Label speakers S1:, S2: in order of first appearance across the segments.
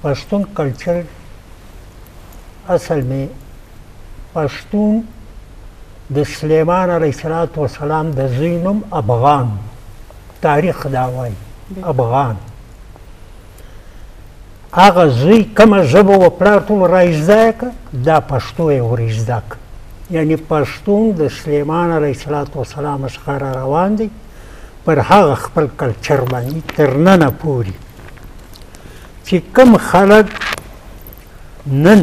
S1: पश्तून कल्चर असल में पश्तून د سلیمان علیه السلام د زوی نوم افغان تاریخ دا وایي افغان هغه زوی کومه ژبه و پلار ټول را زده کړه دا پښتو یې ور زده کړه یعنې پښتون د سلیمان علیه السلام څخه را روان دی پر هغه خپل کلچر باندې تر ننه پورې چې کوم خلک نن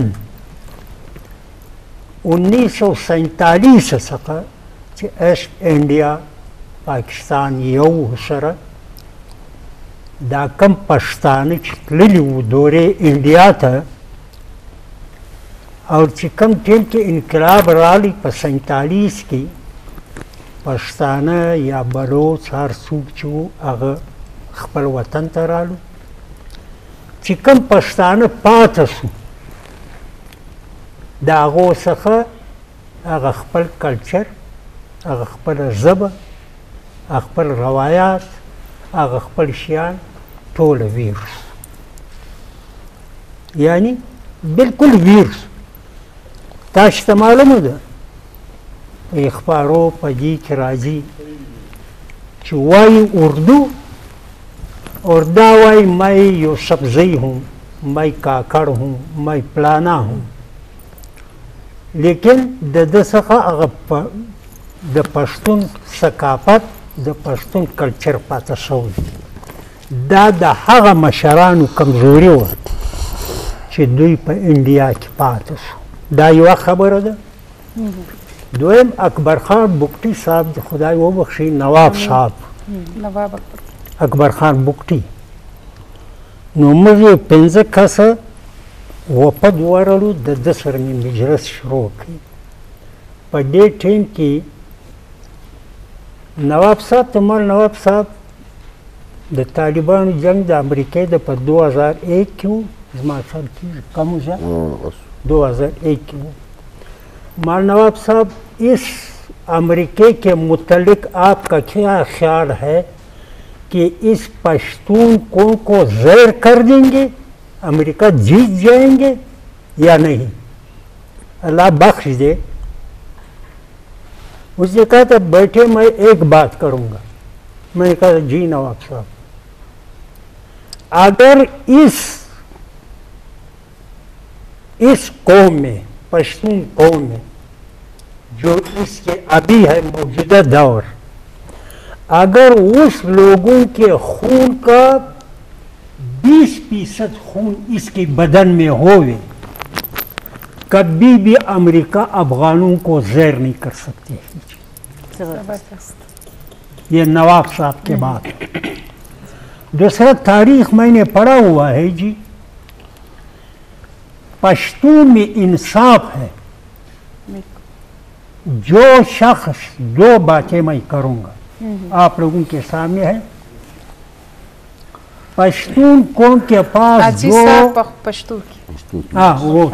S1: 1947 څخه چې ایسټ انډیا پاکستان یو سره دا کم پښتانه چې تللي وو دورې انډیا ته او چې کوم ټیم کې انقلاب راغلی په 47 کې پښتانه یا بلوڅ هر څوک چې وو هغه خپل وطن ته رالو چې کوم پښتانه پاته سو د هغو څخه هغه خپل کلچر هغه خپله ژبه هغه خپل روایات هغه خپل شیان ټوله ویرس یعنی بالکل ویرس تاسو ته معلومه ده په اخبارو په دې کې راځي چې وایي اردو اور دا وایي میں یوسفزئی ہوں میں کاکڑ ہوں میں پلانا ہوں لیکن د ده څخه هغه د پښتون ثقافت د پښتون کلچر پاته شوی دا د هغه مشرانو کمزوري وه چې دوی په انډیا کې پاته شو دا یوه خبره ده دویم اکبر خان بګټي صاحب د خدای وبخښي نواب صاحب اکبر خان بګټي نو موږ یې 5 کسه وپد ورلو د ده سره مې مجلس شروع کړي په دې ټیم کې نواب صاحب ته مال نواب صاحب د طالبانو جنگ د امریکې د په 2001 کې و زما خیال کېږي کم و زیات 2001 کې و مال نواب صاحب اس امریکے کے متعلق آپ کا کیا خیال ہے کہ اس پشتون کو زیر کر دیں گے امریکہ جیت جائیں گے یا نہیں اللہ بخش دے اس نے کہا تھا بیٹھے میں ایک بات کروں گا میں نے کہا جی نواب صاحب اگر اس قوم میں پشتون قوم میں جو اس کے ابھی ہے موجودہ دور اگر اس لوگوں کے خون کا 20% خون اس کے بدن میں ہوئے کبھی بھی امریکہ افغانوں کو زیر نہیں کر سکتے یہ نواب صاحب کے بات دوسرا تاریخ میں نے پڑھا ہوا ہے جی پشتون میں انصاف ہے جو شخص 2 باتیں میں کروں گا آپ لوگوں کے سامنے ہے پشتون قوم کے پاس جو وہ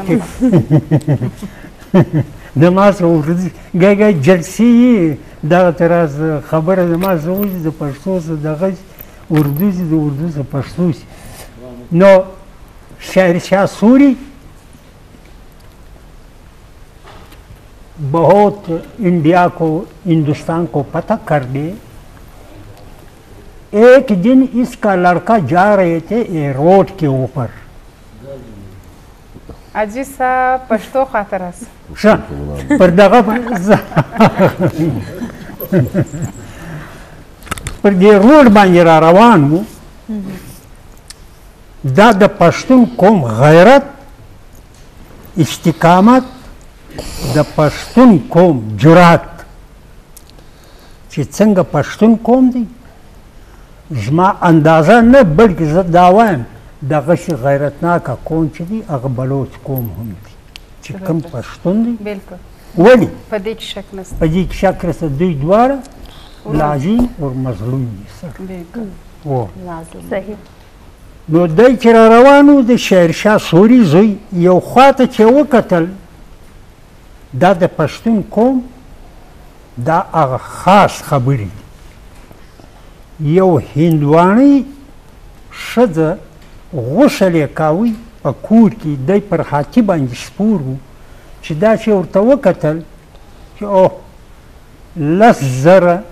S1: دما سره گای جلسی دا تراز خبره دما زوج د پښتو دغه اردو د اردو څخه پښتو نو شاعر شاه سوری بہت انڈیا کو ہندوستان کو پتہ کر دے ایک دن اس کا لڑکا جا رہے تھے روڈ کے اوپر
S2: اجی صاحب پښتو خاطر اس
S1: پر دغه پر دې روډ باندې را روان وو دا د پښتون قوم غیرت استقامت د پښتون قوم جرأت چې څنګه پښتون قوم دی زما اندازه نه بلکې زه دا وایم دغسې غیرتناکه قوم چې دی هغه بلوچ قوم هم دی چې کوم پښتون دی ولې
S2: په دې کې شک نشته
S1: په دې کې شک نشته دوی دواړه لازم او مظلوم دي سر نو دی چې را روان و د شهرشاه سوري زوی یو خواته چې وکتل دا د پښتون قوم دا هغه خاص خبرې دي یو هندواني ښځه غسل یې کاوه په کور کې دی پر هاتي باندې سپور و چې دا چې ورته وکتل چې اوه 10,000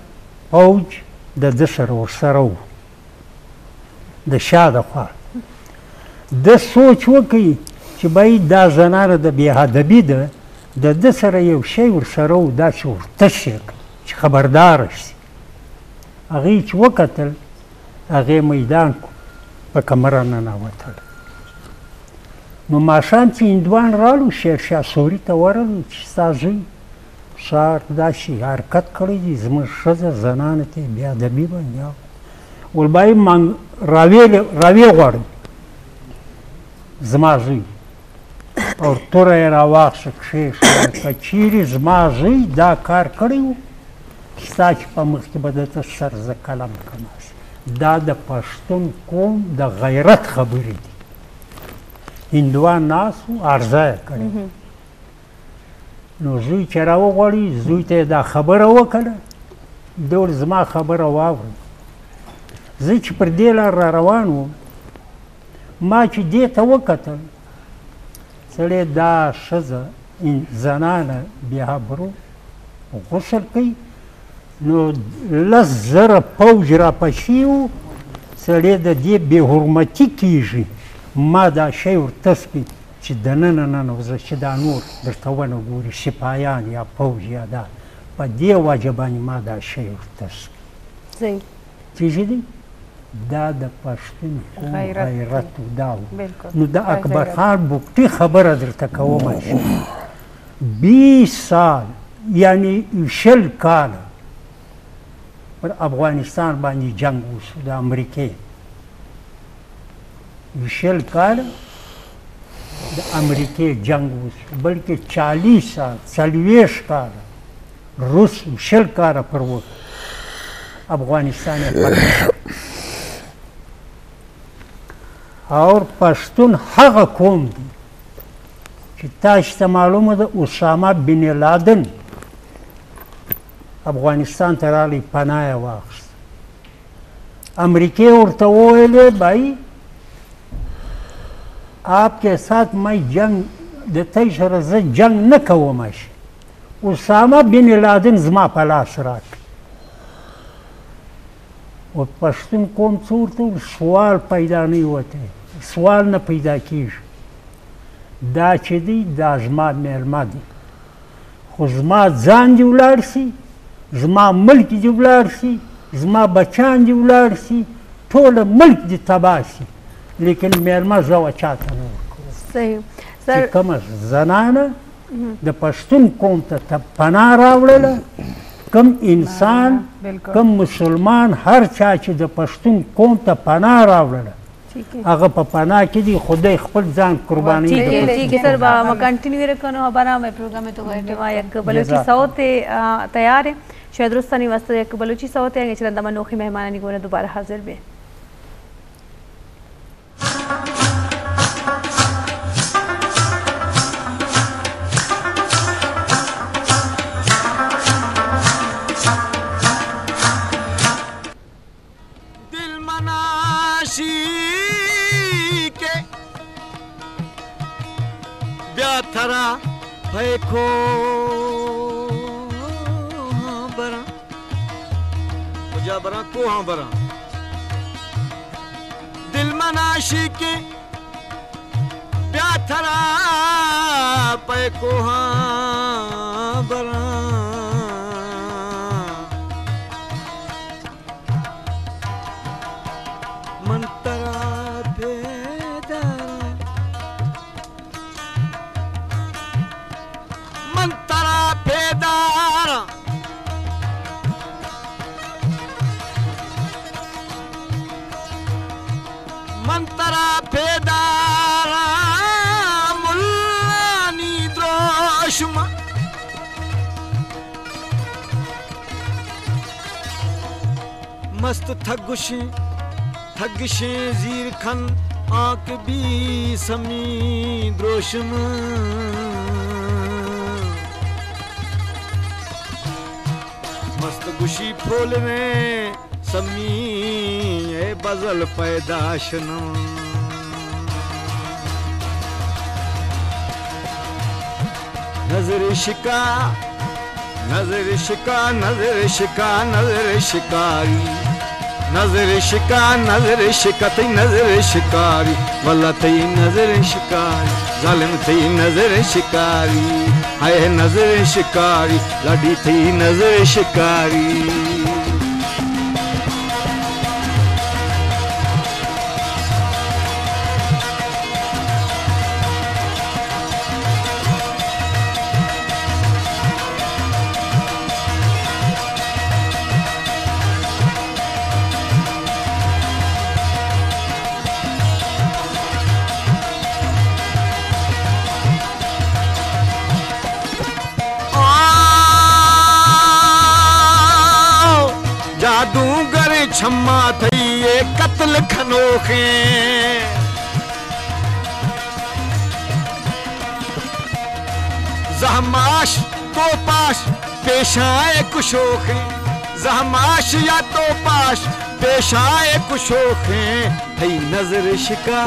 S1: پوج د ده سره ورسره و د شا د خوا ده سوچ وکړي چې باید دا زنانه د بې ادبي ده د ده سره یو شی ورسره و دا چې ورتش یې کړي چې خبرداره شي هغې چې وکتل هغې میدان په کمره ننوتل نو ماښام چې هندوان رالو شیرشاه سوري ته ورغلو چې ستا زوی سهار داسې حرکت کړی دی زموږ ښځه زنانه ته یې بې ادبي باندې ویل باید راویې غواړم زما زوی او توره یې راواخیسته کښېښوده که چیرې زما زوی دا کار کړی و ستا چې په مخ کې به درته سر زه قلم کړم دا د پښتون قوم د غیرت خبرې دي هندوان ناست و عرضه یې کړې نو زوی چې راوغواړي زوی ته یې دا خبره وکړه ده ویل زما خبره واورئ زه چې پر دې لار را روان وم ما چې دې ته وکتل سړی دا ښځه زنانه بې ابرو غسل کوي نو 10,000 پوج را پشي و سړی د دې بې حرمتي کېږي ما دا شی ورتس کړي چې دننه ننوځه چې دا نور درته ونه ګوري سپایان یا پوج یا دا په دې وجه باندې ما دا شی ورتس کړي پېژنئ دا د پښتون قوم غیرت دا و نو د اکبر خان بګټي خبره درته کومه شي 20 سال یعنی 20 کاله پر افغانستان باندې جنگ وشو د امریکې 20 کاله د امریکې جنگ وشو بلکې 40 سال 40 کاله روس 20 کاله پر وکړ افغانستان یې فتح اور پښتون هغه قوم دی چې تاسو ته معلومه ده اسامه بن لادن افغانستان ته راغلی پناه یې واخیسته امریکې ورته وویلې بھائی آپ کے ساتھ میں جنگ د تی سره زه جنگ نه کوم اسامه بن لادن زما په لاس راکړي و پښتون قوم څه ورته ویل سوال پیدا نه وتی سوال نه پیدا کېږي دا چې دی دا زما میلمه دی خو زما ځان دې ولاړ شي زما ملک دې ولاړ شي زما بچیان دې ولاړ شي ټوله ملک دې تباه شي لیکن میلمه زه و چاته نه ورکوم چې کومه زنانه د پښتون قوم ته پناه راوړله کم انسان کم مسلمان هر چا چې د پښتون قوم ته پناه راوړله هغه په پناه کې دی خدای خپل ځان قربانی
S3: ठीक है सर हम कंटिन्यू रखनो हमारा मैं प्रोग्राम में तो गए एक बलूची साउथ तैयार है शायद रुस्तानी वास्ते एक बलूची साउथ है चलंदा मनोखी मेहमानी को दोबारा हाजिर भी
S4: थरा फेंको बरा मुझा बरा को हाँ बरा दिल मनाशी के ब्या थरा फेंको हाँ बरा मंतरा पेदारा मुल्लानी द्रोशमा मस्त थगुशी जीर खन आंख भी समी द्रोशम मस्त गुशी फूल में समी ए बजल पैदाशनम नजर शिका नजर शिका नजर शिका नजर शिकारी नजर शिका तई नजर शिकारी वल्ला तई नजर शिकारी जालिम तई नजर शिकारी हाय नजर शिकारी लाडी तई नजर शिकारी जादूगर छम्मा थई ये कत्ल खनोखे जहमाश तो पाश पेशाए कुशोखे जहमाश या तो पाश पेशाए कुशोखे थई नजर शिका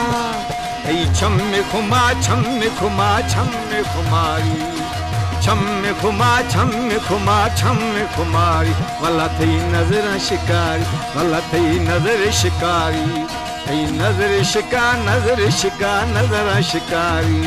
S4: थई छम खुमा छम खुमा छम खुमारी छम खुमा छम खुमा छम खुमारी वल्ला थई नजर शिकारी वल्ला थई नजर शिकारी थई नजर शिका नजर शिकारी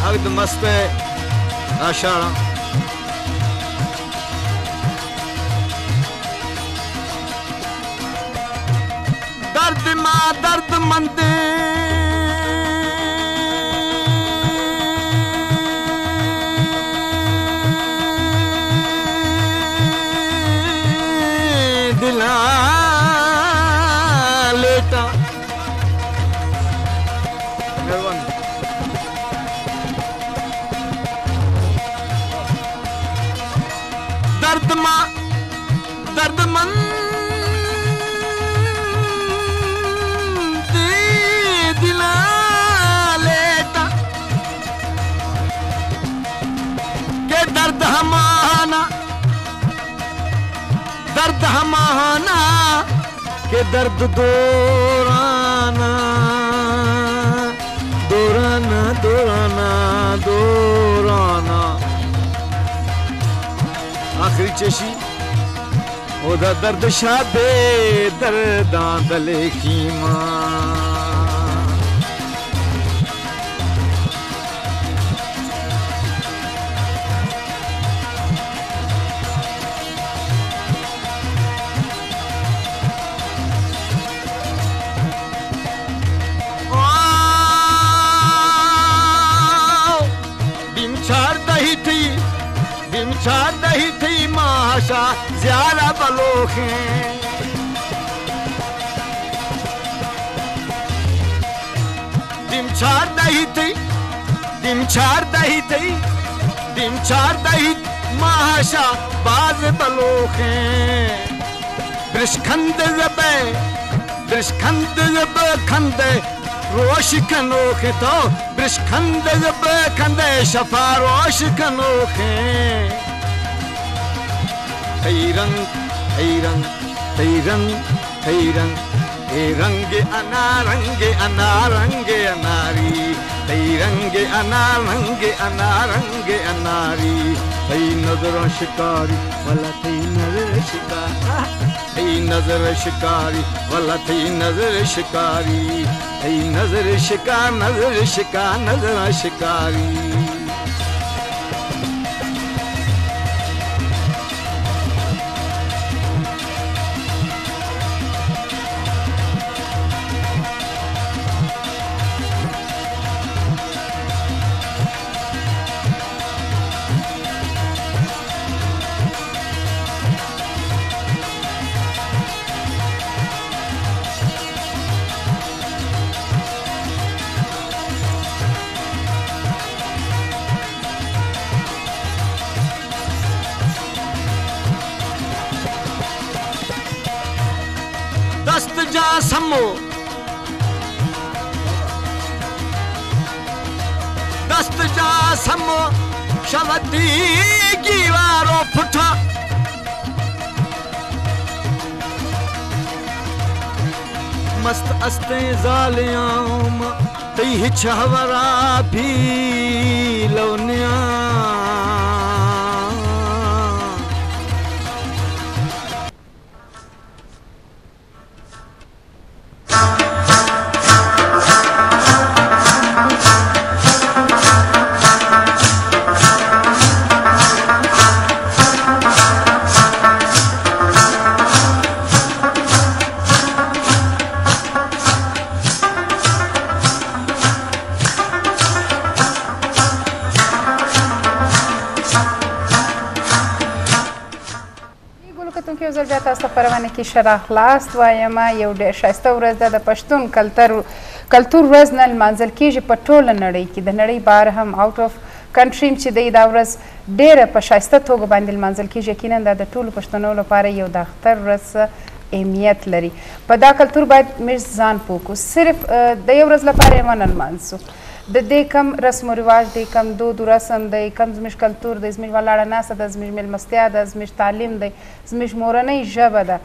S4: अगद मस्त आषाढ़ दर्द मां दर्द मंद दिला लेटा दर्द मां दर्द मंद दर्द हमाना के दर्द दोराना दोराना दोराना दोराना आखिरी चेशी ओदा दर्द शादे दर्दां दले खीमा बिमचार दही थी माशा ज़्यादा बलोखे बिमचार दही थी बिमचार दही माशा बाज बलोखे ब्रिशखंद ज़बे खंदे रोश कनोखे तो ब्रिशखंद ज़बे खंदे शफा रोश कनोखे थई रंग अनारंगे अनारी थई अनारंगे थई नजर शिकारी वाला थई नजर शिकारी थई नजर शिकारी वाला थई नजर शिकारी थई नजर शिकारी दस्त जा समो दस्त जा समो شودی گیوار و پتا مست است ظالم تی چهورا بھی لونیا
S2: یو ځل بیا تاسو ته پرونه کې ښه راغلاست وایم یو ډېر ښایسته ورځ ده د پښتون کلتور ورځ نن لمانځل کیږي په ټوله نړۍ کې د نړۍ بهر هم آوټ اف کنټري چې دی دا ورځ ډېره په ښایسته توګه باندې لمانځل کیږي یقینا دا د ټولو پښتنو لپاره یو د اختر ورځ اهمیت لري په دا کلتور باید موږ ځان پوه کړو صرف د یو ورځ لپاره یې ونه لمانځو د دې کم رسم و رواج دی کم دود و رسم دی کم زموږ کلتور دی زموږ ولاړه ناسته ده زموږ میلمستیا ده زموږ تعلیم دی زموږ مورنۍ ژبه ده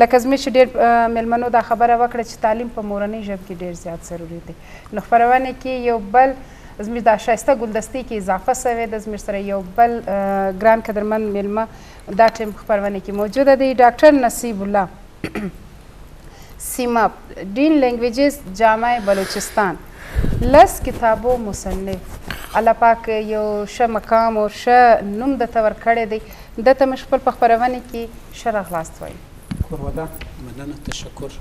S2: لکه زموږ چې ډېر میلمنو دا خبره وکړه چې تعلیم په مورنۍ ژبه کې ډېر زیات ضروري دی نو خپرونه کې یو بل زموږ دا ښایسته ګلدستې کې اضافه سوې ده زموږ سره یو بل ګران قدرمند میلمه دا ټیم خپرونه کې موجوده دی ډاکټر نصیب الله سیما ډین لینګویجز جامع بلوچستان لس کتابو مصنف الله پاک یو ښه مقام او ښه نوم درته ورکړی دی دته مې خپل په خپرونې کې ښه راغلاست وایي
S5: کوربده مننه تشکر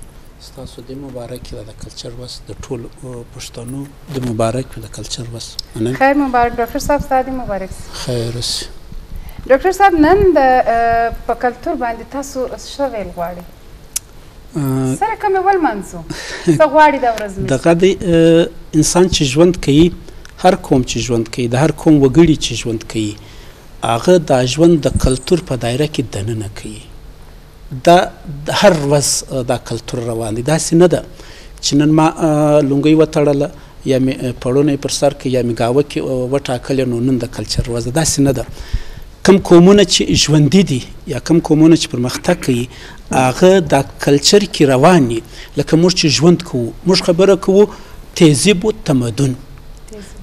S5: ستاسو د مبارک وي د کلچر ورځ د ټولو پښتنو د مبارک وي د کلچر ورځ مننه
S2: خیر مبارک ډاکټر صاحب ستا د مبارک
S5: خیر اوسې
S2: ډاکټر صاحب نن په کلتور باندې تاسو څه ویل غواړئ سره کومې ولمانځو څه غواړي دا ورځ
S5: دغه د انسان چې ژوند کوي هر قوم چې ژوند کوي د هر قوم وګړي چې ژوند کوي هغه دا ژوند د کلتور په دایره کې دننه کوي دا هر ورځ دا کلتور روان دی داسې نه ده چې نن ما لونګۍ وتړله یا مې پړونه پر سر کې یا مې ګاوه کې وټاکلې نو نن د کلچر ورځ ده داسې نه ده کم قومونه چې ژوندي دي یا کم قومونه چې پرمختګ کوي هغه دا کلچر کې روان دي لکه موږ چې ژوند کوو موږ خبره کوو تهذیب و تمدن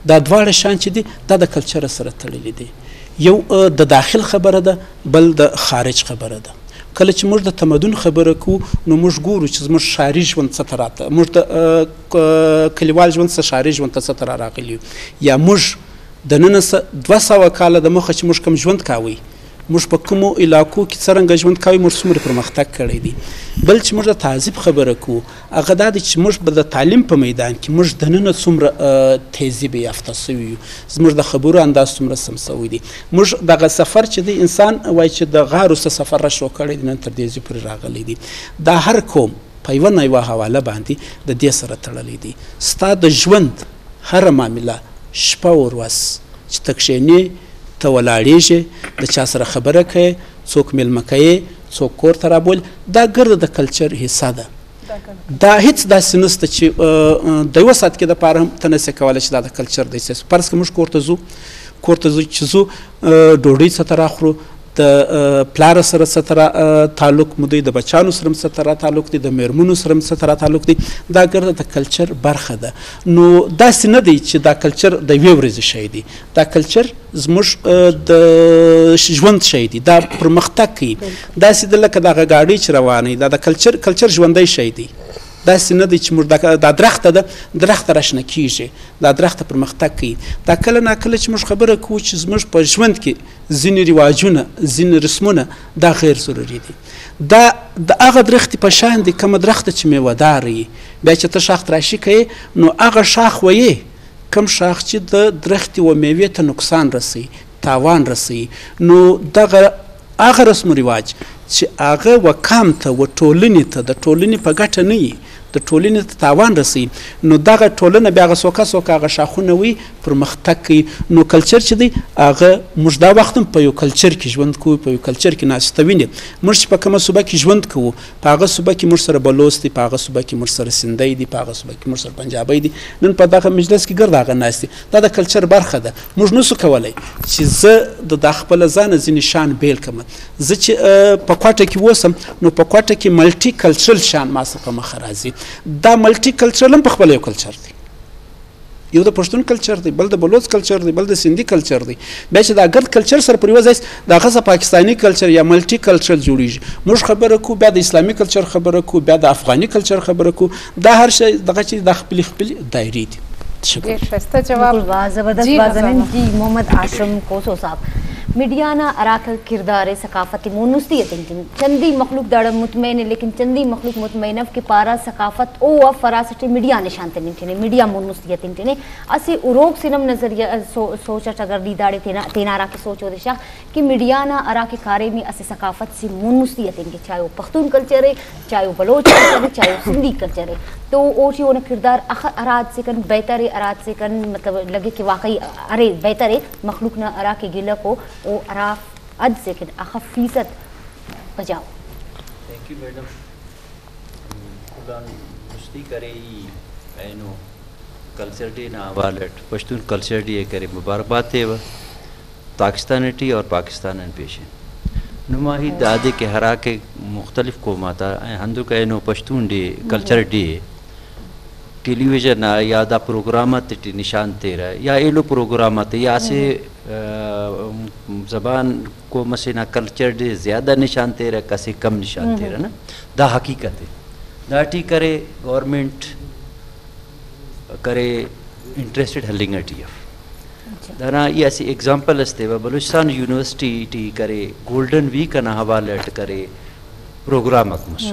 S5: دا دواړه شان چې دي دا د کلچر سره تړلي دي یو د داخل خبره ده بل د خارج خبره ده کله چې موږ د تمدن خبره کوو نو موږ ګورو چې زموږ ښاري ژوند څه ته راته موږ د کلیوال ژوند څه ښاري ژوند ته څه ته راغلي یا موږ د نن 200 کاله د مخه چې موږ کوم ژوند کاوی موږ په کومو علاقو کې څرنګه ژوند کوي موږ څومره پرمختګ کړی دی بل چې موږ د تهذیب خبره کوو هغه دا دی چې موږ به د تعلیم په میدان کې موږ دننه څومره تهذیب یافته سوي یو زموږ د خبرو انداز څومره سم سوی دی موږ دغه سفر چې دی انسان وایي چې د غارو څه سفر را شروع کړی دی نن تر دې ځای پورې راغلی دی دا هر قوم په یوه نه یوه حواله باندې د دې سره تړلی دی ستا د ژوند هره معامله شپه او ورځ چې ته کښېنې ته ولاړېږې د چا سره خبره کوې څوک میلمه کوې څوک کور ته رابولي دا ګرده د کلچر حصه ده دا هیڅ داسې نشته چې د یوه ساعت کې دپاره هم ته نسې کولی چې دا د کلچر د حصه فرض که موږ کور ته ځو چې ځو ډوډۍ څه ته راخورو د پلار سره څه تعلق مو دی د بچانو سره څه تعلق دی د میرمنو سره څه تعلق دی دا ګرده د کلچر برخه ده نو داسې نه دی چې دا کلچر د یوې ورځې شی دی دا کلچر زموږ د ژوند شی دی دا پرمختګ کوي داسې ده لکه دغه ګاډۍ چې روانه دا د کلچر ژوندی شی دی داسې نه دی چې موږ دا درخته ده درخته راشنه کیږي دا درخته پرمختګ کوي دا کله ناکله چې موږ خبره کوو چې زموږ په ژوند کې ځینې رواجونه ځینې رسمونه دا غیر ضروري دي دا د هغه درختې په شان دي کومه درخته چې میوهدار وي بیا چې ته شاخ تراشي کوې نو هغه شاخ ویې کم شاخ چې د درختې و میوې ته نقصان رسوي تاوان رسوي نو دغه هغه رسم و رواج چې هغه و قام ته و ټولنې ته د ټولنې په ګټه نه وي د ټولنې ته تاوان رسوي نو دغه ټولنه بیا هغه څوکه هغه شاخونه وي پرمختګ کوي نو کلچر چې دی هغه موږ دا وخت هم په یو کلچر کې ژوند کوو په یو کلچر کې ناسته ویني موږ چې په کومه صوبه کې ژوند کوو په هغه صوبه کې موږ سره بلوچ دی په هغه صوبه کې موږ سره سندی دی په هغه صوبه کې موږ سره پنجابی دی نن په دغه مجلس کې ګرد هغه ناست دي دا د کلچر برخه ده موږ نسو کولی چې زه د خپله ځانه ځینې شان بیل کړم زه چې په کوټه کې اوسم نو په کوټه کې ملټي کلچرل شان ما څخه مخه راځي دا ملټي کلچرل هم په خپله یو کلچر دی یو د پښتون کلچر دی بل د بلوچ کلچر دی بل د سندي کلچر دی بیا چې دا ګرد کلچر سره پر یوه ځای د هغه څه پاکستاني کلچر یا ملټي کلچر جوړیږي موږ خبره کوو بیا د اسلامي کلچر خبره کوو بیا د افغاني کلچر خبره کوو دا هر شی دغه چې دا خپلې دایرې دي
S2: ډېر ښایسته جواب
S6: زبردست ناظرین جی محمد आशम कोसो साहब मीडियाना अराक किरदार सकाफत मुनुस्तियत चंदी मखलूक दड़ मुतमैन लेकिन चंदी मखलूक मुतमैनफ के पारा सकाफत ओ फरासट मीडिया निशान तिने मीडिया मुनुस्तियत तिने असे उरोग सिनम नजरिया सोच अगर दी दाड़े तेनारा की सोचो दिशा कि मीडियाना अराक कारे में असे सकाफत से मुनुस्तियत इनके चाहे वो पख्तून कल्चर है चाहे वो बलोच कल्चर है चाहे वो सिंधी कल्चर है तो ओशी उन किरदार अराज से कन बेहतर है अराज से कन मतलब लगे कि वाकई अरे बेहतर है मखलूक ना अरा के गिला को ओ अराफ अद से कन अखफ फीसद बजाओ
S7: थैंक यू मैडम खुदा मुस्ती करे एनो कल्चर डे ना वालेट पश्तून कल्चर डे करे मुबारकबाद थे व पाकिस्तानी और पाकिस्तान पेशे नुमाही दादे के हरा के मुख्तलिफ कौमाता हंदू का एनो पश्तून डे कल्चर डे टेलीविजन या दा प्रोग्राम निशान तेरा या एलो प्रोग्राम या से ज़बान को मसीना कल्चर डे ज़्यादा निशान तेरा कसे कम निशान तेरा ना दा हकीकत है दाटी करे गवर्नमेंट करे इंटरेस्टेड हलिंग दाना ये ऐसी एग्जाम्पल अस्ते व बलूचिस्तान यूनिवर्सिटी टी करे गोल्डन वीक ना हवाले करे प्रोग्राम अकमस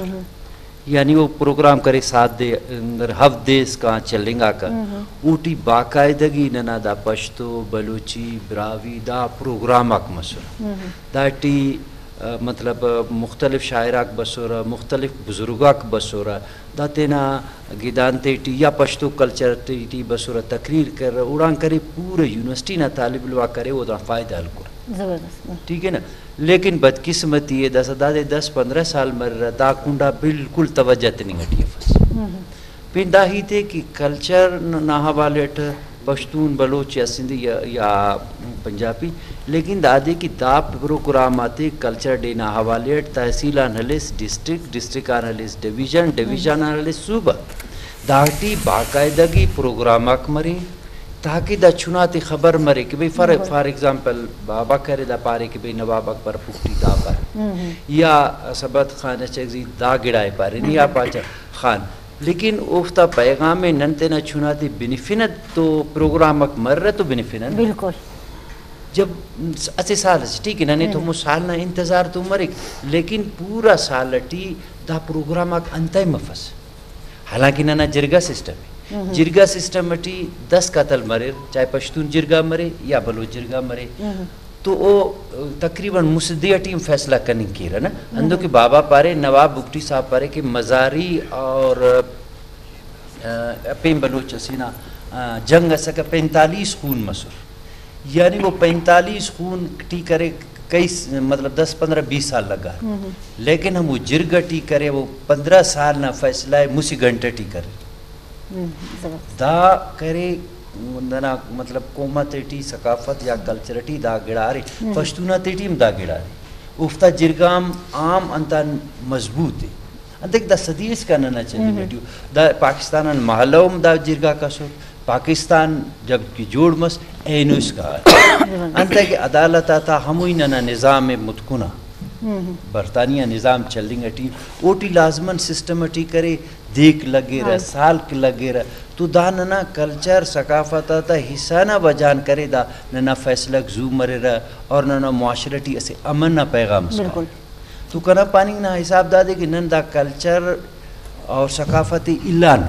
S7: यानी वो प्रोग्राम करे 7 दे अंदर हफ्ते का चलेंगा का ऊटी बाकायदगी नना दा पश्तो बलूची ब्रावी दा प्रोग्राम अकमसुर दाटी मतलब मुख्तलिफ शायराक बसोरा मुख्तलिफ बुजुर्गाक बसोरा दातेना गिदानते टी या पश्तो कल्चर टी बसोरा तकरीर कर उड़ान करे पूरे यूनिवर्सिटी ना तालिब इल्म करे वो दा फ़ायदा हल कर ठीक है ना लेकिन बदकिस्मती है 10-15 साल मर दा कुंडा बिल्कुल तवज्जो नहीं हटी फस पिंदा ही थे कि कल्चर ना हवालेट पश्तून बलोच या सिंधी या पंजाबी लेकिन दादे की दा प्रोग्राम आते कल्चर डे ना हवालेट तहसील नलिस डिस्ट्रिक्ट नलिस डिवीजन नलिस सूबा दाटी बाकायदगी प्रोग्राम मरे ताकि दा चुनाती खबर मरे कि भाई फॉर एग्जांपल बाबा करे दा पारे कि भाई नवाब अकबर पुख्ती दा पर या सबत खान चेजी दा गिड़ाए पारे नहीं आ पाचा खान लेकिन उफ्ता पैगाम में ननते ना चुनाती बेनिफिनत तो प्रोग्राम मर रहे तो बेनिफिनत
S6: बिल्कुल
S7: जब अच्छे साल ठीक है ना तो मु साल ना इंतजार तो मरे लेकिन पूरा साल टी दा प्रोग्राम अंतय मफस हालांकि ना जिरगा सिस्टम है जिरगा सिस्टम टी 10 कतल मरे चाहे पश्तून जिरगा मरे या बलोच जिरगा मरे तो वो तकरीबन मुसदिया टीम फैसला करने की रहा ना अंदो के बाबा पारे नवाब बुगटी साहब पारे के मजारी और पेम बलोच सीना जंग सका 45 खून मसूर यानी वो 45 खून टी करे कई मतलब 10-15-20 साल लगा लेकिन हम वो जिरगा टी करे वो 15 साल ना फैसला है मुसी घंटे टी करे दा करे ना मतलब कोमा तेटी सकाफत या कल्चर टी दा गिड़ारे पश्तूना तेटी दा गिड़ारे उफ्ता जिरगाम आम अंता मजबूत है अंतक दा सदीस का ना चली बेटियो दा पाकिस्तान महलम दा जिरगा का सो पाकिस्तान जब की जोड़ मस एनुस का अंत के अदालत आता हम ना निज़ाम मुतकुना बरतानिया निज़ाम चलेंगे टी ओटी लाजमन सिस्टमटी करे देख लगे रहा साल के लगे रहा तो दा ना कल्चर सकाफत आता हिस्सा ना बजान करे दा ना फैसला जू मरे रहा और ना मुआशरती ऐसे अमन ना पैगाम तो कना पानी ना हिसाब दादे कि नन दा कल्चर और सकाफती इलान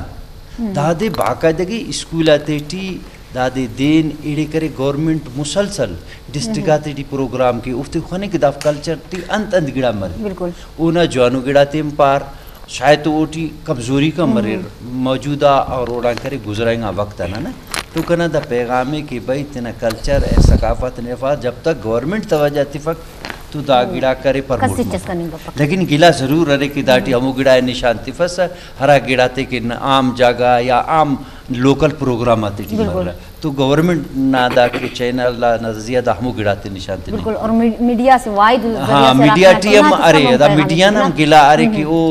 S7: दादे बाकायदगी स्कूल आते टी दादे देन इड़े करे गवर्नमेंट मुसलसल डिस्ट्रिक्ट आते टी प्रोग्राम के उफ्ते खाने के दाफ कल्चर टी अंत गिड़ा मरे
S6: बिल्कुल
S7: ओना जवानू गिड़ा तेम पार शायद तो ओटी कमजोरी का मरे मौजूदा और ओड़ा करे गुजरेगा वक्त है ना तो कहना द पैगामे कि भाई तेना कल्चर ए सकाफत नेफा जब तक गवर्नमेंट तवज्जो तिफक तो दा गिड़ा करे प्रमोट लेकिन गिला जरूर रहे कि दाटी हमू गिड़ा निशान तिफस हरा गिड़ा ते कि आम जगह या आम लोकल प्रोग्राम आते तो गवर्नमेंट नादा के चैनल ला नजरिया दा हमू गिड़ा ते निशान ते
S6: बिल्कुल और मीडिया से वाइड
S7: हाँ मीडिया टीम अरे दा मीडिया नाम गिला अरे कि वो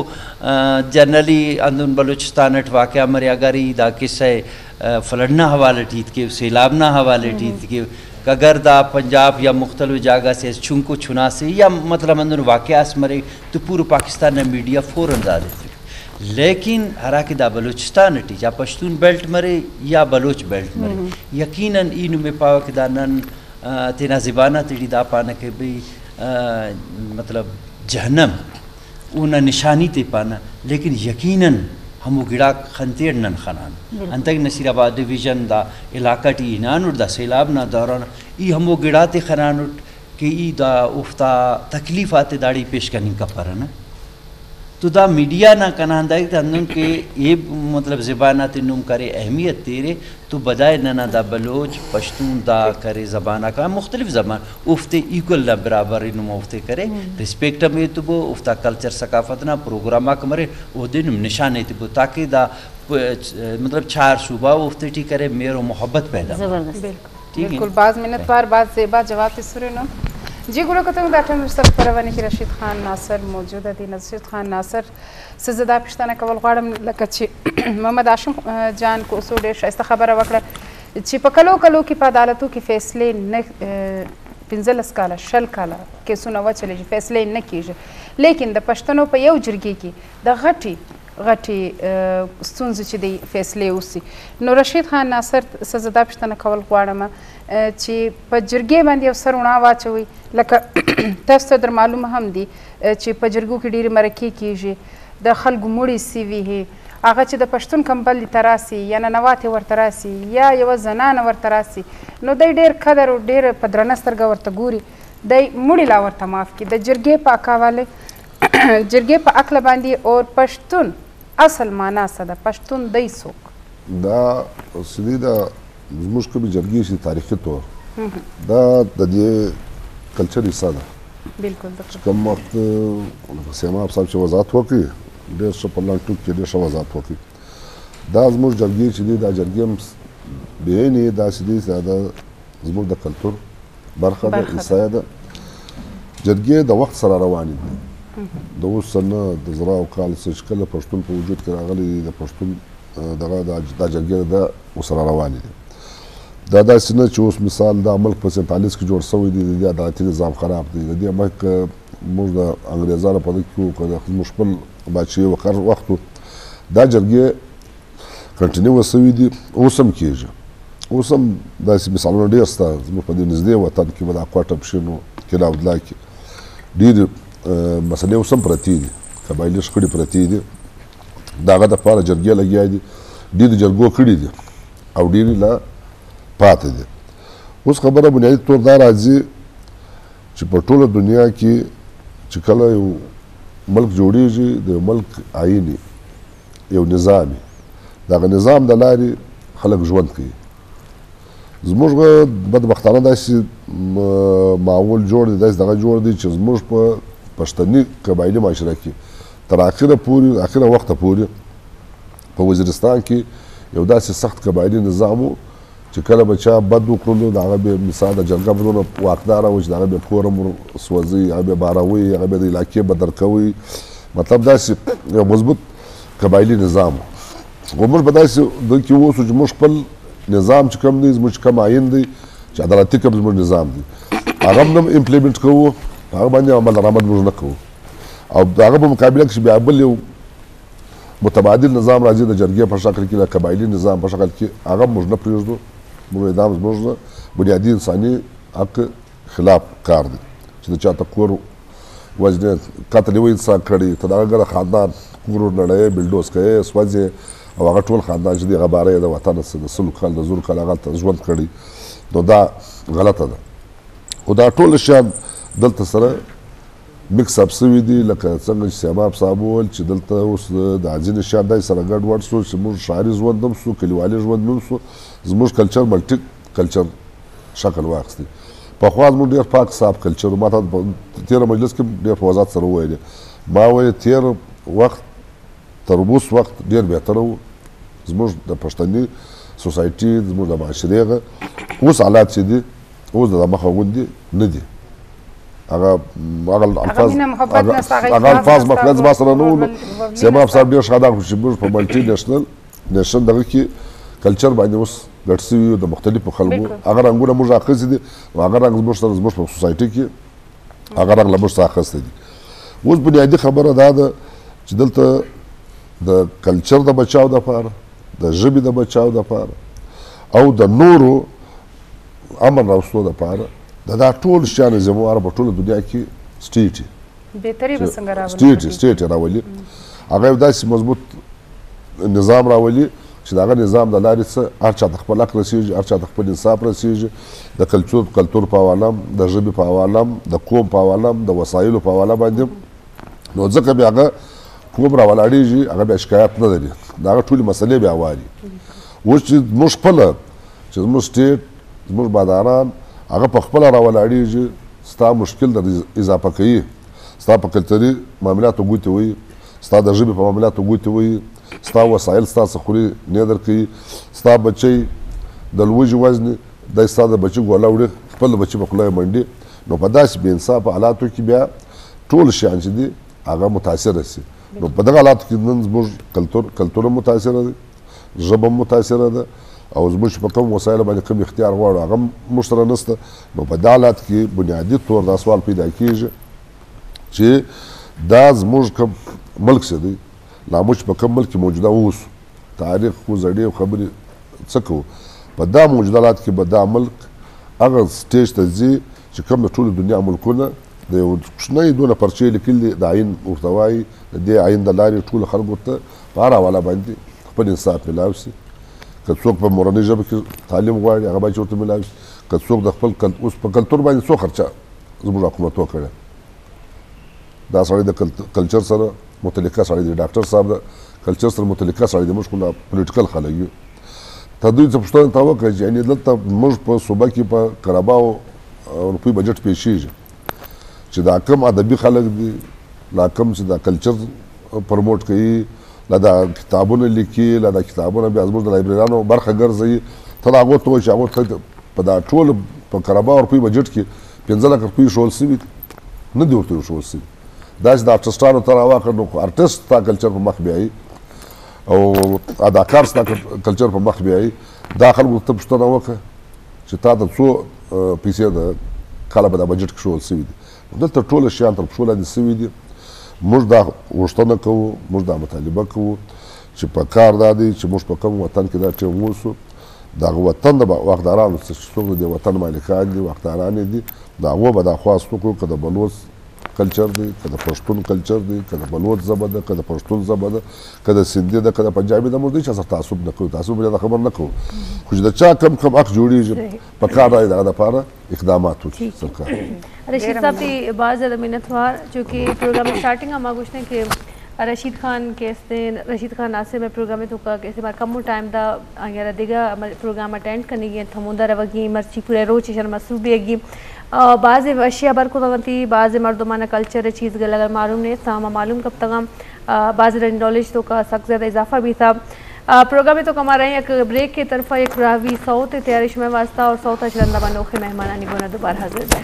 S7: जनरली अंदुन बलूचिस्तान वाक़या मरे अगर दा किस्से फलड़ना हवाले टीत के सैलाबना हवाले टीत के अगर दा पंजाब या मुख्तलिफ जगह से छुंको छुना से या मतलब अंदर वाक़यास मरे तो पूरे पाकिस्तान ने मीडिया फ़ौरन दा देते लेकिन हरा कि दा बलूचिस्तान टी या पश्तून बेल्ट मरे या बलोच बेल्ट मरे यकीनन इन में पावा कि दा नन तेना ज़बाना तेरी दा पाना के भी मतलब जहन्नम उन निशानी ते पाना लेकिन यकीनन हमू गिड़ा खंतेर नन खनान अंतक नसीराबाद डिवीजन दा इलाका टी इनान दा सैलाब ना दौरान ई हमू गिड़ा ते खनान कि ई दा उफ्ता तकलीफ आते दाड़ी पेश करनी का पर ना तो दा मीडिया ना कनांदा अंदन के ये मतलब ज़बाना ते नुम करे अहमियत तेरे तो बजाय नना दा बलोच पश्तून दा करे ज़बाना का मुख्तलिफ ज़बान उफ्ते इक्वल ना बराबर नुम उफ्ते करे रिस्पेक्ट में तो वो उफ्ता कल्चर सकाफत ना प्रोग्राम कमरे वो दिन निशाने तो ताकि दा मतलब चार सूबा उफ्ते टी करे मेरो मोहब्बत पैदा
S2: बिल्कुल बाज़ मिनट बार बात ज़ेबा जवाब सुरे ना जी गुरु कतम दाटन सर परवानी की रशीद खान नासर मौजूद है रशीद खान नासर से ज़्यादा पिछताना कवल ग़ाड़म लकची मोहम्मद आशम जान को सोडे शायस्ता खबर वकड़ा चिपकलो कलो की अदालतों की फैसले न पिंजलस काला शल काला के सुनावा चले फैसले न कीजिए लेकिन द पश्तनों पर यह जरगी की द غټي ستونزې چې دی فیصلې وسی نو رشید خان ناصر سزدا پښتنه کول غواړم چې په جرګې باندې یو سر وڼا واچوي لکه تاسو ته در معلومه هم دي چې په جرګو کې ډېرې مرکې کیږي د خلکو مړي سوي هغه چې د پښتون کمبل تراسي یا ننواتې ورته راسي یا یوه زنانه ورته راسي نو دی ډېر قدر او ډېر په درنه سترګه ورته ګوري دی مړي لا ورته معاف کړي د جرګې په اکاواله جرګې په عقله باندې اور پښتون اصل معنا څه ده پښتون دی څوک
S8: دا سړي دا زموږ کومې جرګې چې تاریخي طور دا د دې کلچر حصه ده
S2: بالکل
S8: کوم وخت سیماب صاحب چې وضاحت وکړي ډېر ښه په لنډ ټوک کې ډېر ښه وضاحت وکړي دا زموږ جرګې چې دی دا جرګې هم بېعینې داسې دي چې دا زموږ د کلتور برخه ده حصه ده جرګې د وخت سره روانې دي د اوس نه د زراو کال څخه چې کله پښتون په وجود کې راغلی د پښتون دغه د جرګې ده ورسره روانې دي دا داسې نه چې اوس مثال دا ملک په 47 کې جوړ شوی دی د عدالتي نظام خراب دی د دې ملک موږ د انګریزانو په دغه کې وکړو موږ خپل بچي وقر وختو دا جرګې کنټینیو شوی دي اوس هم کېږي اوس هم داسې مثالونه ډېر شته زموږ په دې نږدې وطن کې به دا کوټه پښینو کې راودلا کې ډېر مسلې اوس هم پرتې دي قبایلي شخړې پرتې دي د هغه دپاره جرګې لګیا دي ډېرې جرګو کړي دي او ډېرې لا پاتې دي اوس خبره بنیادي طور دا راځي چې په ټوله دنیا کې چې کله یو ملک جوړیږي د یو ملک آیین یو نظام د هغه نظام د لارې خلک ژوند کوي زموږ بدبختانه داسې معمول جوړ دی داسې دغه جوړ دی چې زموږ په پښتني قبایلي معاشره کې تر اخره پورې اخره وخته پورې په وزیرستان کې یو داسې سخت قبایلي نظام و چې کله به چا بد وکړلو د هغه به مثال د جرګه په دونه واکداره و چې د هغه به پور سوځي هغه به باروي هغه به د علاقې به درکوي مطلب داسې یو مضبوط قبایلي نظام و موږ به داسې دغه کې اوسو چې موږ خپل نظام چې کوم دی زموږ کوم عین دی چې عدالتي کوم زموږ نظام دی هغه هم امپلیمنټ کوو هغه باندې عمل درآمد موږ نه کوو او د هغه په مقابله کې چې بیا بل یو متبادل نظام راځي د جرګې په شکل کې د قبایلي نظام په شکل کې هغه موږ نه پرېږدو موږ دا زموږ بنیادي انساني حق خلاف کار دی چې د چاته کور وجنه قتل یو انسان کړي ته د هغه خاندان کور نړۍ بلډوز کوي سوځي او هغه ټول خاندان چې د هغه باره د وطن د سلو کال د زور کال هغه ژوند کړي نو دا غلطه ده خو دا ټول شیان دلته سره مکس اپ سوي دي لکه څنګه چې سیماب صاحب وویل چې دلته اوس د ځینې شیان داسې سره ګډوډ شو چې موږ ښاري ژوند هم شو کلیوالي ژوند هم شو زموږ کلچر ملټي کلچر شکل واخیستی پخوا زموږ ډېر پاک صاف کلچر ما ته په تېره مجلس کې ډېر په وضاحت سره وویلې ما ویل تېر وخت تر اوس وخت ډېر بهتره و زموږ د پښتني سوسایټي زموږ د معاشرې هغه اوس حالات چې دي اوس د مخه غوندې نه دي هغه الفاظ مخلص ما سره نه و سیماب صاحب ډېر ښه دا چې موږ په ملټي نیشنل دغه کې کلچر باندې اوس ګډ سوي د مختلفو خلکو هغه رنګونه موږ اخیستي دي نو هغه رنګ زموږ سره زموږ په سوسایټي کې هغه رنګ له موږ څخه اخیستی دي اوس بنیادي خبره دا ده چې دلته د کلچر د بچاو دپاره د ژبې د بچاو دپاره او د نورو امن راوستو دپاره دا ټول شیان زموږ په ټوله دنیا کې سټیټ راولي هغه یو داسې مضبوط نظام راولي چې د هغه نظام د لارې څه هر چا ته خپل حق رسېږي هر چا ته خپل انصاف رسېږي د کلتور په حواله د ژبې په حواله د قوم په حواله د وسایلو په حواله باندې نو ځکه بیا هغه قوم راولاړېږي هغه بیا شکایت نه لري د هغه ټولې مسلې بیا واري اوس چې موږ خپله چې زموږ سټیټ زموږ باداران هغه په خپله راولاړېږي ستا مشکل در اضافه کوي ستا په کلتوري معاملاتو ګوتې وهي ستا د ژبې په معاملاتو ګوتې وهي ستا وسایل ستا څه خوري نه درکوي ستا بچی د لوږې وزنې دی ستا د بچي ګوله وړي خپل بچي په خوله یې منډي نو په داسې بې انصافه حالاتو کې بیا ټول شیان چې دي هغه متاثره سي نو په دغه حالاتو کې نن زموږ کلتور هم متاثره دی ژبه هم متاثره ده او زموږ په کوم وسایلو باندې کوم اختیار غواړو هغه هم موږ سره نشته نو په دې حالات کې بنیادي طور دا سوال پیدا کېږي چې دا زموږ کوم ملک څه دی لا موږ په کوم ملک کې موجوده اوسو تاریخ خو زړې خبرې څه کوو په دا موجوده حالات کې به دا ملک هغه سټیج ته ځي چې کوم د ټولې دنیا ملکونه د یو کوچنۍ دونه پرچې لیکلي دي د عین ورته وایي د دې عین د لارې ټولو خلکو ته په هر حواله باندې خپل انصاف میلاو شي که څوک په مورنۍ ژبه کې تعلیم غواړي هغه باید چې ورته میلاو شي که څوک د خپل اوس په کلتور باندې څو خرچه زموږ حکومت وکړی دا سړی د کلچر سره متعلقه سړی دی ډاکټر صاحب د کلچر سره متعلقه سړی دی موږ خو پولیټیکل خلک یو ته دوی څه پوښتنه ته وکړه چې یعنې دلته موږ په صوبه کې په قراباو روپۍ بجټ پیښیږي چې دا کم ادبي خلک دي لا کم چې دا کلچر پرموټ کوي لا دا کتابونه لیکي لا دا کتابونه بیا زموږ د لایبرریانو برخه ګرځوي ته د هغو ته وایي چې هغو ته په دا ټول په قراباو روپۍ بجټ کې 15 لک روپۍ ښول سوي دي نه دي ورته ښول سوي داسې د ارټسټانو ته راواخلو نو ارټسټ ستا کلچر په مخ بیایي او اداکار ستا کلچر په مخ بیایي دا خلکو ته پوښتنه وکړه چې تا ته څو پیسې د کاله په دا بجټ کې ښول سوي دي دلته ټوله شیان تر پښو لاندې سوي دي موږ دا غوښتنه کوو موږ دا مطالبه کوو چې په کار دا دی چې موږ په کوم وطن کې دا ټیم اوسو د هغه وطن د واکدارانو څخه چې څوک د دې وطن مالکان دي واکداران دي د هغو به دا خواست وکړو که د بلوڅ کلچر دی که د پښتون کلچر دی که د بلوڅ ژبه ده که د پښتون ژبه ده که د سندي ده که د پنجابي ده موږ د هېچا سره تعصب نه کوو تعصب باندې خبر نه کوو خو چې د چا کم حق جوړېږي په کار دی د هغه دپاره اقدامات وکړي سرکار
S3: रशीद साहब की बहुत ज़्यादा मिन्नतवार चूँकि प्रोग्राम में स्टार्टिंग हम आगोश ने कि रशीद खान केसते रशीद खान नासिर में प्रोग्राम में तो का कैसे बार कम टाइम दा यार देगा प्रोग्राम अटेंड करने की थमुंदा रवगी मर्ची पूरे रोज शर्मा सूबेगी बाज़ अशिया बर को तगती बाज़ मर्दमाना कल्चर चीज़ अगर मालूम नहीं था हम मालूम कब तक बाज़ नॉलेज तो का सख्त ज़्यादा इजाफा भी था प्रोग्राम में तो कमा रहे हैं एक ब्रेक की तरफ एक रावी सौत तैयारिश में वास्ता और सौत चलंदा बनोखे मेहमानानी गोना दोबारा हाजिर है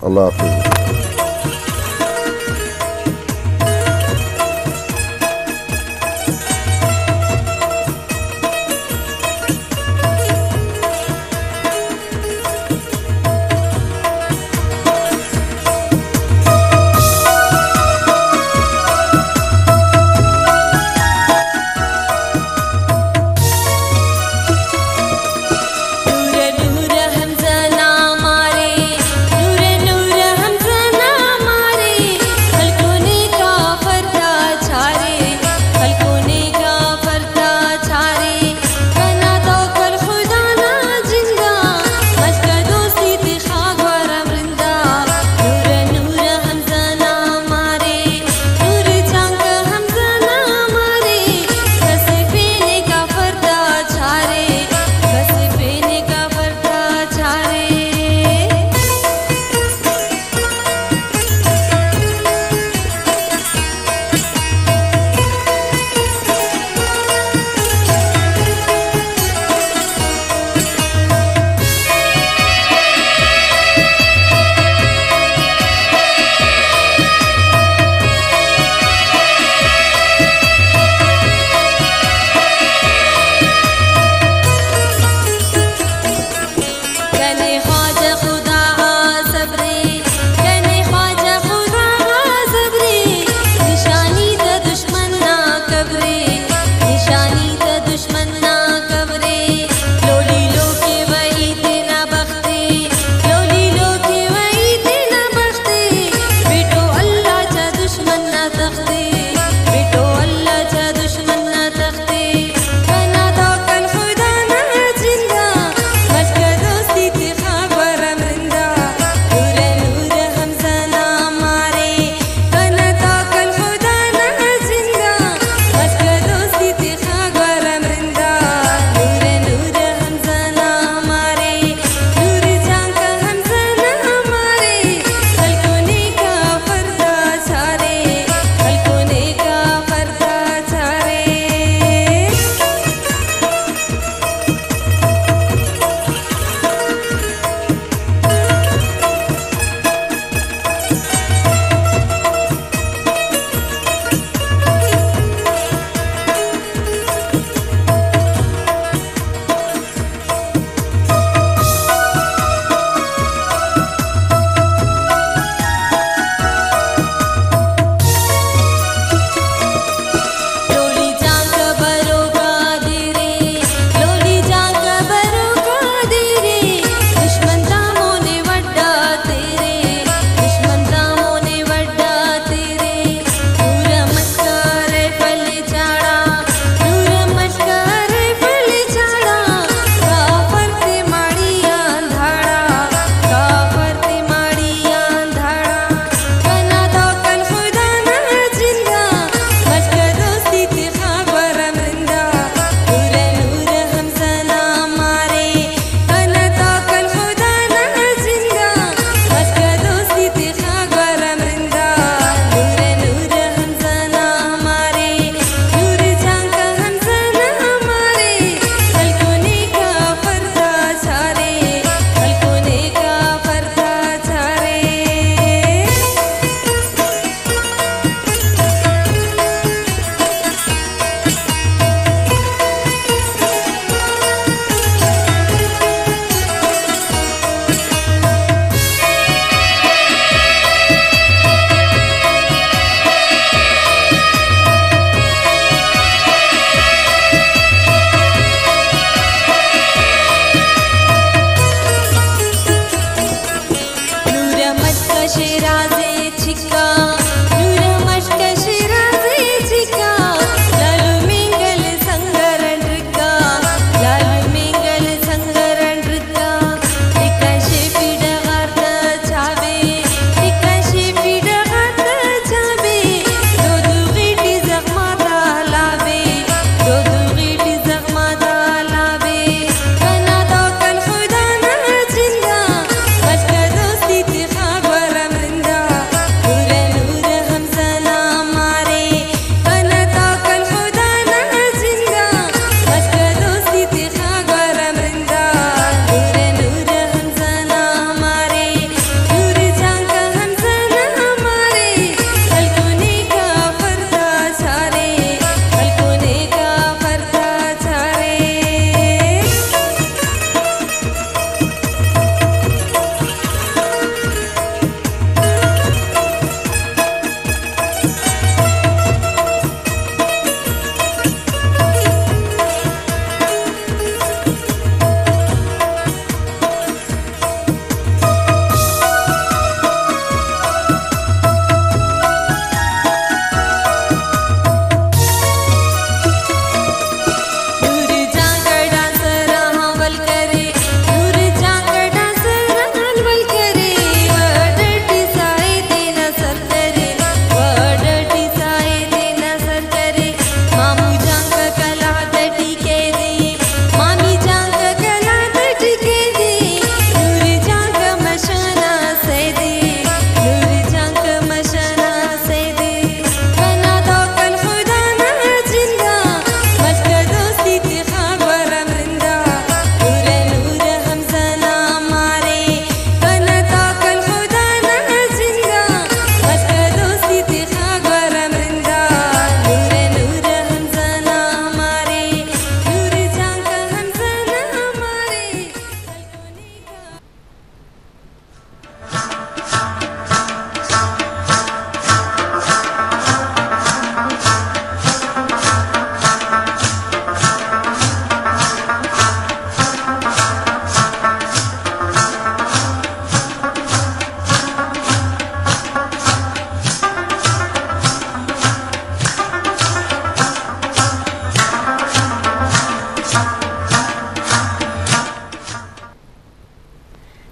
S8: अल्लाह हाफिज़
S9: नूर नूर हमजा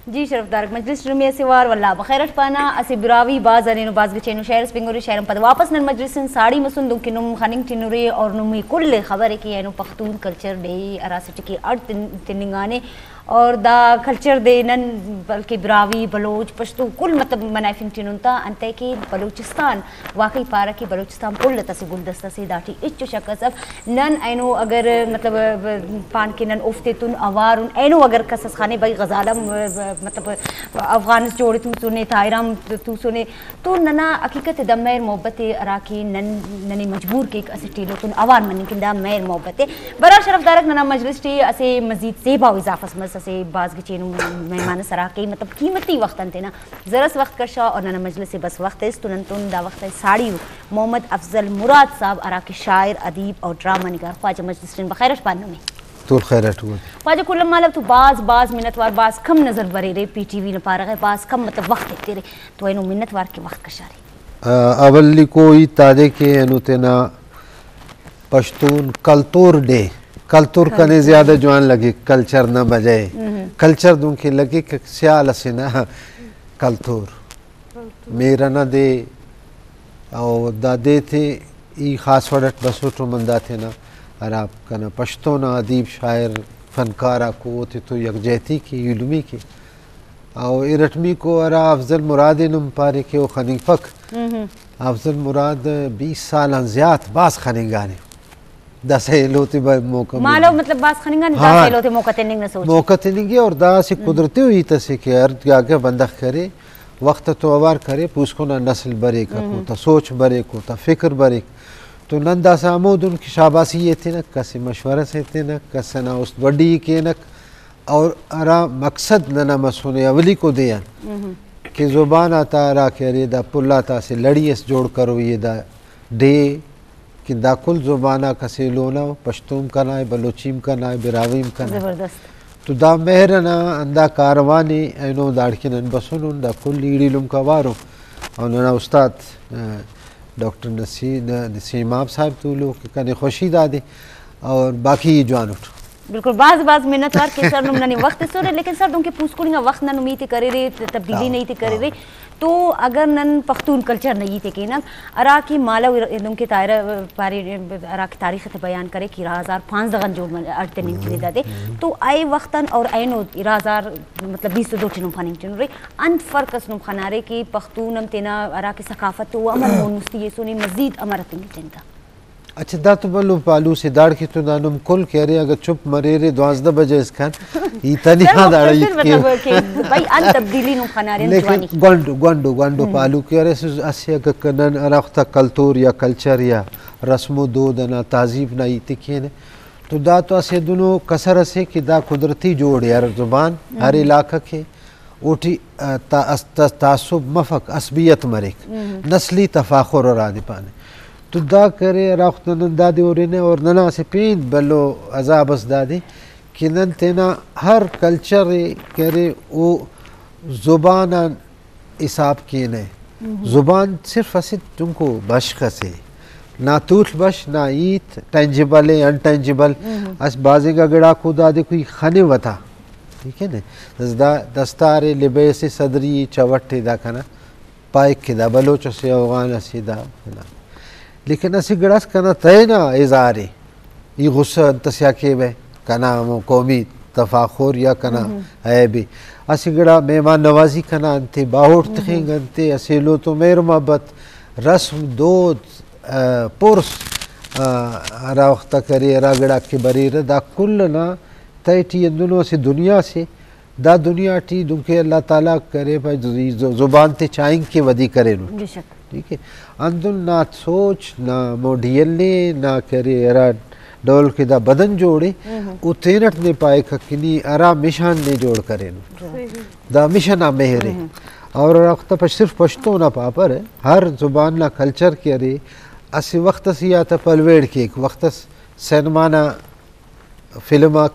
S6: जी शरफदार मजलिस रुमी सिवार वल्ला बखैरट पाना असे बिरावी बाज अनेनो बाज गचेनो शहर स्पिंगोरी शहर पद वापस नन मजलिसन साड़ी मसुंदुम के नुम खनिंग टिनुरे और नुमी कुल खबर है कि एनो पख्तून कल्चर डे अरासिटी की अर्थ तिनिंगाने और दा कल्चर दे नन बल्कि बिरावी बलोच पश्तो कुल मतलब मनाइफिंग टिनुंता अंते की बलूचिस्तान वाकई पारा की बलूचिस्तान कुल तसे गुलदस्ता से दाटी इच्चो शकसफ नन एनो अगर मतलब पान के नन उफ्ते तुन अवार एनो अगर कसस खाने भाई गजालम मतलब अफगान जोड़े तू सुने तायराम तू सुने तो नना हकीकत दम मेर मोहब्बत अराकी ननी मजबूर के असिटीलो तुन अवार मन के दम मेर मोहब्बत बरा शरफदारक नना मजलिस टी असे मजीद सेबा इजाफस मस असे बाज के चेनु मेहमान सरा के मतलब कीमती वक्त अंते ना जरस वक्त कशा और नना मजलिस से बस वक्त है तुन तुन दा वक्त साड़ी मोहम्मद अफजल मुराद साहब अराकी शायर अदीब और ड्रामा निगार ख्वाजा मजलिस बखैरश पानो में
S9: तो खैरत हुआ
S6: ख्वाजा कुल्लम मालब तो बाज मिन्नतवार बाज कम नजर बरे रे पीटीवी न पा रहा है बाज कम मतलब वक्त देखते रे तो एनो मिन्नतवार के वक्त कशारे
S9: अवली कोई तादे के एनु तेना पश्तून कल्तूर डे कल्तूर कने ज्यादा जवान लगे कल्चर न बजाए कल्चर दूं के लगे कि स्याल से ना कल्तूर मेरा न दे और दादे थे ई खास वडट बसोटो मंदा थे ना और आप कना पश्तो ना अदीब शायर फनकारा को थे तो यकजहती की इल्मी की और इरटमी को अरा अफजल मुराद नुम पारे के वो खनीफक अफजल मुराद 20 साल ज़्यादा बास खनीगाने 10 लोते मौका
S6: मालो मतलब बास खनीगाने 10 लोते मौका तेनिंग न सोच
S9: मौका तेनिंग और दा से कुदरती हुई तसे के अर्थ आगे बंदख करे वक्त तो अवार करे पूछको ना नस्ल बरे को ता सोच बरे को ता फिक्र बरे तो नंदा सामोद उनकी शाबाशी ये थे न कसे मशवरा से थे न कसना उस वडी के न और अरा मकसद नना मसूने अवली को दिया कि ज़ुबान आता अरा के रे दा पुल्लाता से लड़ीस जोड़ करो ये दा डे कि दा कुल ज़ुबाना कसे लोना पश्तूम करना है बलोचीम करना है बिरावीम करना
S6: जबरदस्त
S9: तो दा मेहरना अंदा कारवानी एनो दाड़किन बसुन दा कुल लीड़ीलुम का वारो और नना उस्ताद डॉक्टर नसीम आप साहब तो लोग कने खुशी दादे और बाकी जवान उठ
S6: बिल्कुल बाज मिन्नतवार के सर नुम ननी वक्त सो रे लेकिन सर दुम के पूछकोलिंगा वक्त नन उम्मीद करे रे तब्दीली नहीं थी करे रे तो अगर नन पख्तून कल्चर नहीं थे के ना अरा की माला दुम के तायरा पारे अरा की तारीख ते बयान करे कि 2005 दगन जोड़ में अड़ते नहीं करे दादे तो आए वक्तन और आइनो 2000 मतलब 20 दो चिनुम फनिंग चिनु रे अन फर्क नुम खनारे की पख्तूनम तेना अरा की सकाफत तो अमर मोनुस्ती ये सुनी मजीद अमरतिंग चिंता
S9: अच्छा दा तो बल्लू पालू से दाड़ की तो दानुम कुल कह रहे अगर चुप मरे रे 12 बजे इसखान इतनी दाड़ा
S6: के भाई अन तब्दीली नु खनारे
S9: लेकिन गंडो पालू कह रहे असे कनन अरख्ता कल्चर या कल्चर या रस्मो दो दना ताजीब ना इतिके ने तो दा तो असे दोनों कसर से कि दा कुदरती जोड़ यार जुबान हर इलाका के उठी तासुब मफक असबियत मरिक नस्ली तफाखुर और आदिपाने तो दा करे राख्त नन दादी और ने और नना से पीन बलो अजाबस दादी कि नन तेना हर कल्चर करे वो जुबान हिसाब किए ने जुबान सिर्फ असित तुमको बशख से ना तूठ बश ना ईत टेंजिबल है अनटेंजिबल अस बाजे का गड़ा को दादी कोई खाने वता ठीक है ना दस्तारे लिबे से सदरी चवट्टे दा खाना पाइक के दा बलोच से अफगान से दा लेकिन असी गड़स कना तय ना इजारे ये गुस्सा तस्या के बे कना कौमी तफाखुर या कना है भी असी गड़ा मेहमान नवाजी कना अंते बाहोट तखेंग अंते असीलो तो मेर मोहब्बत रस्म दोद पुरस रावख्ता करे रागड़ा के बरीर दा कुल ना तय टी दोनों से दुनिया से दा दुनिया टी दुखे अल्लाह ताला करे भाई जुबान ते चाइंग के वदी करे ठीक है अंदुल ना सोच ना मोडियले ना करे अरा डोल के दा बदन जोड़े उतेनट ने पाए खकिनी अरा मिशान ने जोड़ करे दा मिशन आ मेहरे और वक्त पर सिर्फ पश्तो ना पापर है हर जुबान ना कल्चर के अरे असी वक्त सिया था पलवेड़ के एक वक्त सिनेमा ना फिल्म